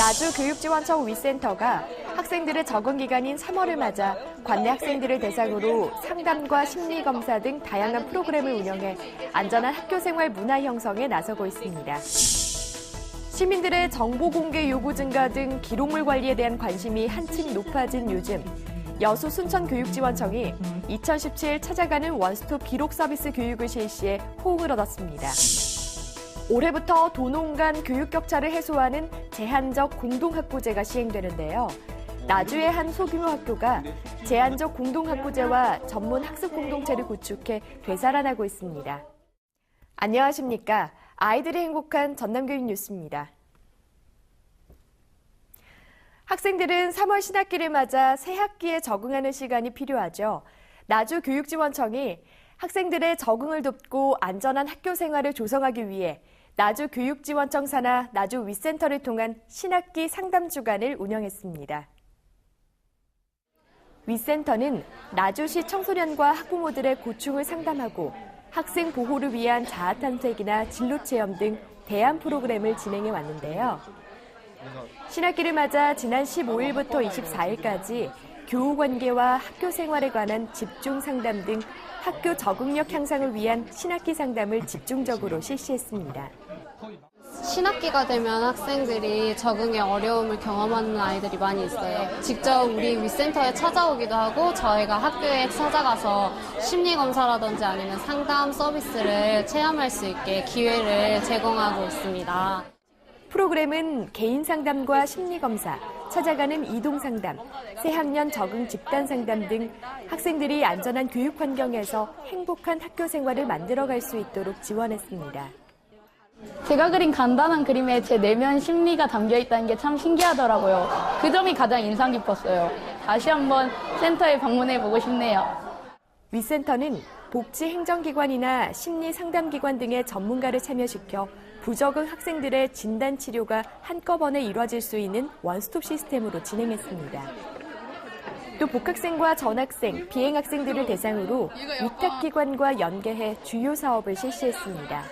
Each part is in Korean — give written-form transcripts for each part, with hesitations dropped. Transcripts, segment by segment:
나주교육지원청 위센터가 학생들의 적응 기간인 3월을 맞아 관내 학생들을 대상으로 상담과 심리검사 등 다양한 프로그램을 운영해 안전한 학교생활 문화 형성에 나서고 있습니다. 시민들의 정보 공개 요구 증가 등 기록물 관리에 대한 관심이 한층 높아진 요즘, 여수 순천교육지원청이 2017 찾아가는 원스톱 기록 서비스 교육을 실시해 호응을 얻었습니다. 올해부터 도농 간 교육 격차를 해소하는 제한적 공동학부제가 시행되는데요. 나주의 한 소규모 학교가 제한적 공동학부제와 전문 학습 공동체를 구축해 되살아나고 있습니다. 안녕하십니까. 아이들이 행복한 전남교육 뉴스입니다. 학생들은 3월 신학기를 맞아 새 학기에 적응하는 시간이 필요하죠. 나주교육지원청이 학생들의 적응을 돕고 안전한 학교 생활을 조성하기 위해 나주교육지원청 산하 나주위센터를 통한 신학기 상담 주간을 운영했습니다. 위센터는 나주시 청소년과 학부모들의 고충을 상담하고 학생 보호를 위한 자아탐색이나 진로체험 등 대안 프로그램을 진행해 왔는데요. 신학기를 맞아 지난 15일부터 24일까지 교우 관계와 학교 생활에 관한 집중 상담 등 학교 적응력 향상을 위한 신학기 상담을 집중적으로 실시했습니다. 신학기가 되면 학생들이 적응에 어려움을 경험하는 아이들이 많이 있어요. 직접 우리 위센터에 찾아오기도 하고 저희가 학교에 찾아가서 심리검사라든지 아니면 상담 서비스를 체험할 수 있게 기회를 제공하고 있습니다. 프로그램은 개인 상담과 심리검사, 찾아가는 이동 상담, 새학년 적응 집단 상담 등 학생들이 안전한 교육 환경에서 행복한 학교 생활을 만들어갈 수 있도록 지원했습니다. 제가 그린 간단한 그림에 제 내면 심리가 담겨 있다는 게 참 신기하더라고요. 그 점이 가장 인상 깊었어요. 다시 한번 센터에 방문해 보고 싶네요. 위센터는 복지행정기관이나 심리상담기관 등의 전문가를 참여시켜 부적응 학생들의 진단 치료가 한꺼번에 이루어질 수 있는 원스톱 시스템으로 진행했습니다. 또 복학생과 전학생, 비행학생들을 대상으로 위탁기관과 연계해 주요 사업을 실시했습니다.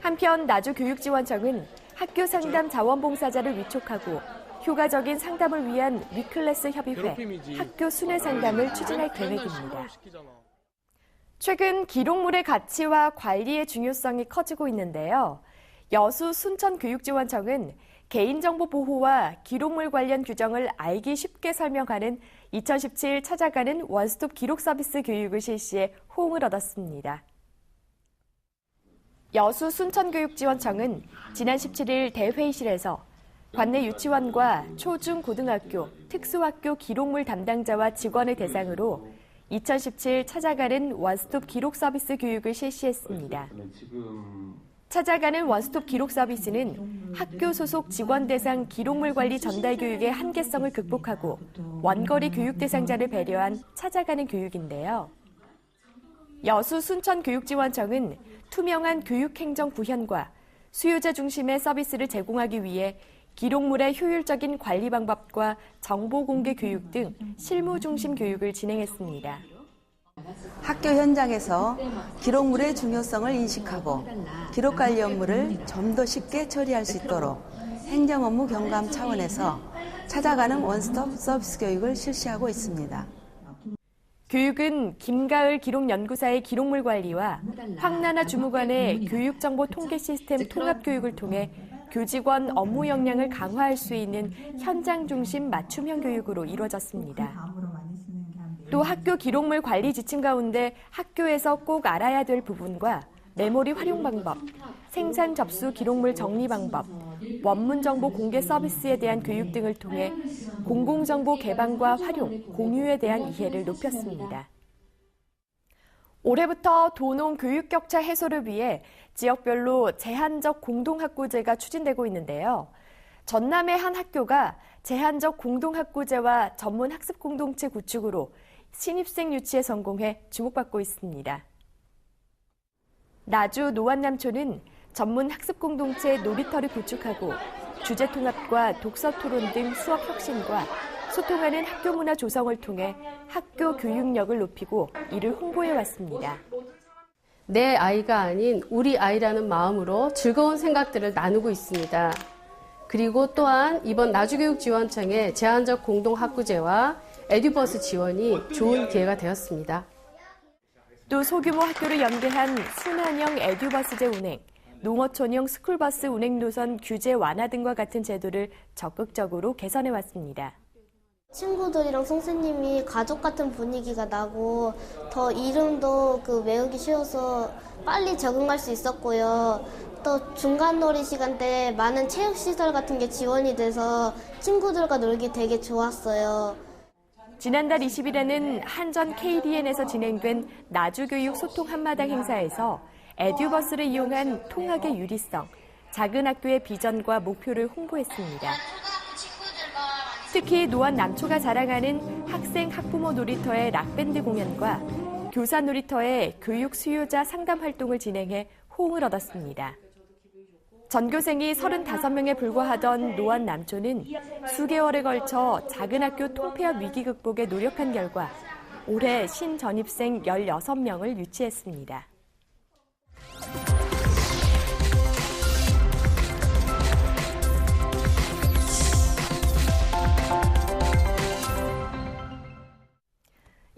한편 나주교육지원청은 학교 상담 자원봉사자를 위촉하고 효과적인 상담을 위한 위클래스 협의회, 학교 순회 상담을 추진할 계획입니다. 최근 기록물의 가치와 관리의 중요성이 커지고 있는데요. 여수 순천교육지원청은 개인정보 보호와 기록물 관련 규정을 알기 쉽게 설명하는 2017 찾아가는 원스톱 기록 서비스 교육을 실시해 호응을 얻었습니다. 여수 순천교육지원청은 지난 17일 대회의실에서 관내 유치원과 초, 중, 고등학교, 특수학교 기록물 담당자와 직원을 대상으로 2017 찾아가는 원스톱 기록 서비스 교육을 실시했습니다. 찾아가는 원스톱 기록 서비스는 학교 소속 직원 대상 기록물 관리 전달 교육의 한계성을 극복하고 원거리 교육 대상자를 배려한 찾아가는 교육인데요. 여수 순천교육지원청은 투명한 교육행정 구현과 수요자 중심의 서비스를 제공하기 위해 기록물의 효율적인 관리 방법과 정보 공개 교육 등 실무 중심 교육을 진행했습니다. 학교 현장에서 기록물의 중요성을 인식하고 기록 관리 업무를 좀 더 쉽게 처리할 수 있도록 행정 업무 경감 차원에서 찾아가는 원스톱 서비스 교육을 실시하고 있습니다. 교육은 김가을 기록연구사의 기록물 관리와 황나나 주무관의 교육정보 통계 시스템 통합 교육을 통해 교직원 업무 역량을 강화할 수 있는 현장 중심 맞춤형 교육으로 이루어졌습니다. 또 학교 기록물 관리 지침 가운데 학교에서 꼭 알아야 될 부분과 메모리 활용 방법, 생산 접수 기록물 정리 방법, 원문 정보 공개 서비스에 대한 교육 등을 통해 공공정보 개방과 활용, 공유에 대한 이해를 높였습니다. 올해부터 도농 교육 격차 해소를 위해 지역별로 제한적 공동학구제가 추진되고 있는데요. 전남의 한 학교가 제한적 공동학구제와 전문 학습 공동체 구축으로 신입생 유치에 성공해 주목받고 있습니다. 나주 노안남초는 전문 학습 공동체 놀이터를 구축하고 주제 통합과 독서 토론 등 수업 혁신과 소통하는 학교 문화 조성을 통해 학교 교육력을 높이고 이를 홍보해 왔습니다. 내 아이가 아닌 우리 아이라는 마음으로 즐거운 생각들을 나누고 있습니다. 그리고 또한 이번 나주교육지원청의 제한적 공동학구제와 에듀버스 지원이 좋은 기회가 되었습니다. 또 소규모 학교를 연계한 순환형 에듀버스제 운행, 농어촌형 스쿨버스 운행 노선 규제 완화 등과 같은 제도를 적극적으로 개선해 왔습니다. 친구들이랑 선생님이 가족 같은 분위기가 나고 더 이름도 외우기 쉬워서 빨리 적응할 수 있었고요. 또 중간놀이 시간 때 많은 체육시설 같은 게 지원이 돼서 친구들과 놀기 되게 좋았어요. 지난달 20일에는 한전 KDN에서 진행된 나주교육 소통 한마당 행사에서 에듀버스를 이용한 통학의 유리성, 작은 학교의 비전과 목표를 홍보했습니다. 특히 노원 남초가 자랑하는 학생 학부모 놀이터의 락밴드 공연과 교사 놀이터의 교육 수요자 상담 활동을 진행해 호응을 얻었습니다. 전교생이 35명에 불과하던 노원 남초는 수개월에 걸쳐 작은 학교 통폐합 위기 극복에 노력한 결과 올해 신전입생 16명을 유치했습니다.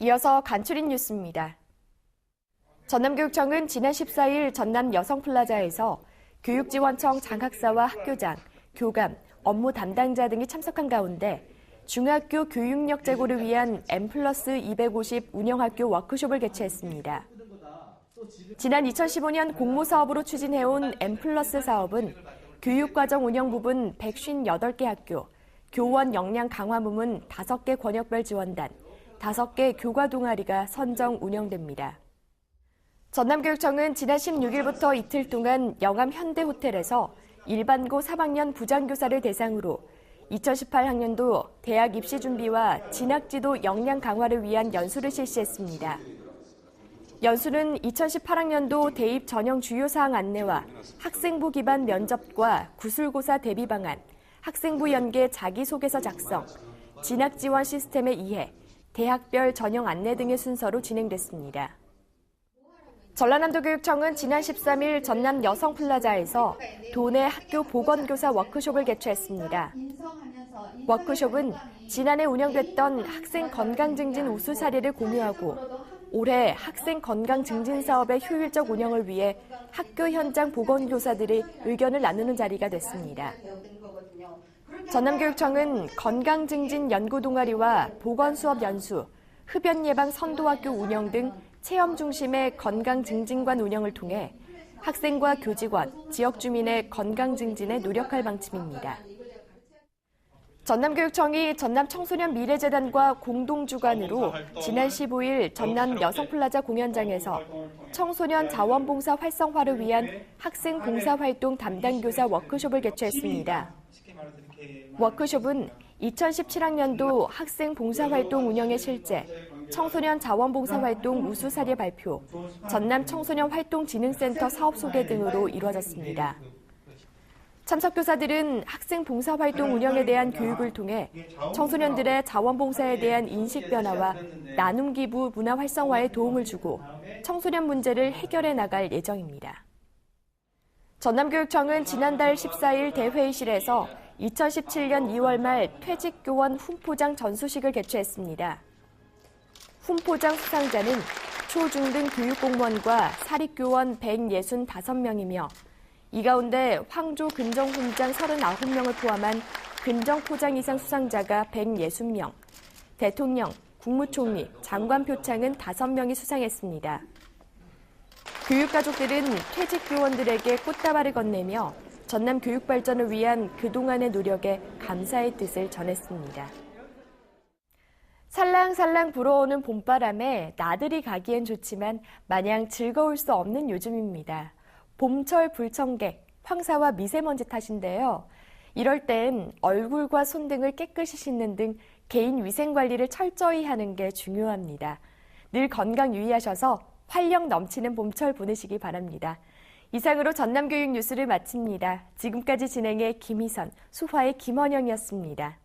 이어서 간추린 뉴스입니다. 전남교육청은 지난 14일 전남 여성플라자에서 교육지원청 장학사와 학교장, 교감, 업무 담당자 등이 참석한 가운데 중학교 교육력 제고를 위한 M+250 운영학교 워크숍을 개최했습니다. 지난 2015년 공모사업으로 추진해온 M+ 사업은 교육과정 운영 부분 158개 학교, 교원 역량 강화 부문 5개 권역별 지원단, 5개 교과 동아리가 선정 운영됩니다. 전남교육청은 지난 16일부터 이틀 동안 영암 현대호텔에서 일반고 3학년 부장교사를 대상으로 2018학년도 대학 입시 준비와 진학지도 역량 강화를 위한 연수를 실시했습니다. 연수는 2018학년도 대입 전형 주요사항 안내와 학생부 기반 면접과 구술고사 대비 방안, 학생부 연계 자기소개서 작성, 진학지원 시스템의 이해, 대학별 전형 안내 등의 순서로 진행됐습니다. 전라남도교육청은 지난 13일 전남 여성플라자에서 도내 학교 보건교사 워크숍을 개최했습니다. 워크숍은 지난해 운영됐던 학생 건강증진 우수 사례를 공유하고 올해 학생 건강증진 사업의 효율적 운영을 위해 학교 현장 보건교사들의 의견을 나누는 자리가 됐습니다. 전남교육청은 건강증진 연구동아리와 보건수업 연수, 흡연 예방 선도학교 운영 등 체험 중심의 건강증진관 운영을 통해 학생과 교직원, 지역 주민의 건강 증진에 노력할 방침입니다. 전남교육청이 전남청소년 미래재단과 공동주관으로 지난 15일 전남 여성플라자 공연장에서 청소년 자원봉사 활성화를 위한 학생 봉사활동 담당교사 워크숍을 개최했습니다. 워크숍은 2017학년도 학생 봉사활동 운영의 실제, 청소년 자원봉사활동 우수 사례 발표, 전남 청소년 활동진흥센터 사업 소개 등으로 이루어졌습니다. 참석 교사들은 학생 봉사활동 운영에 대한 교육을 통해 청소년들의 자원봉사에 대한 인식 변화와 나눔 기부 문화 활성화에 도움을 주고 청소년 문제를 해결해 나갈 예정입니다. 전남교육청은 지난달 14일 대회의실에서 2017년 2월 말 퇴직교원 훈포장 전수식을 개최했습니다. 훈포장 수상자는 초중등 교육공무원과 사립교원 165명이며 이 가운데 황조 근정훈장 39명을 포함한 근정포장 이상 수상자가 160명, 대통령, 국무총리, 장관 표창은 5명이 수상했습니다. 교육가족들은 퇴직교원들에게 꽃다발을 건네며 전남 교육 발전을 위한 그동안의 노력에 감사의 뜻을 전했습니다. 살랑살랑 불어오는 봄바람에 나들이 가기엔 좋지만 마냥 즐거울 수 없는 요즘입니다. 봄철 불청객, 황사와 미세먼지 탓인데요. 이럴 땐 얼굴과 손 등을 깨끗이 씻는 등 개인 위생 관리를 철저히 하는 게 중요합니다. 늘 건강 유의하셔서 활력 넘치는 봄철 보내시기 바랍니다. 이상으로 전남교육 뉴스를 마칩니다. 지금까지 진행의 김희선, 수화의 김원영이었습니다.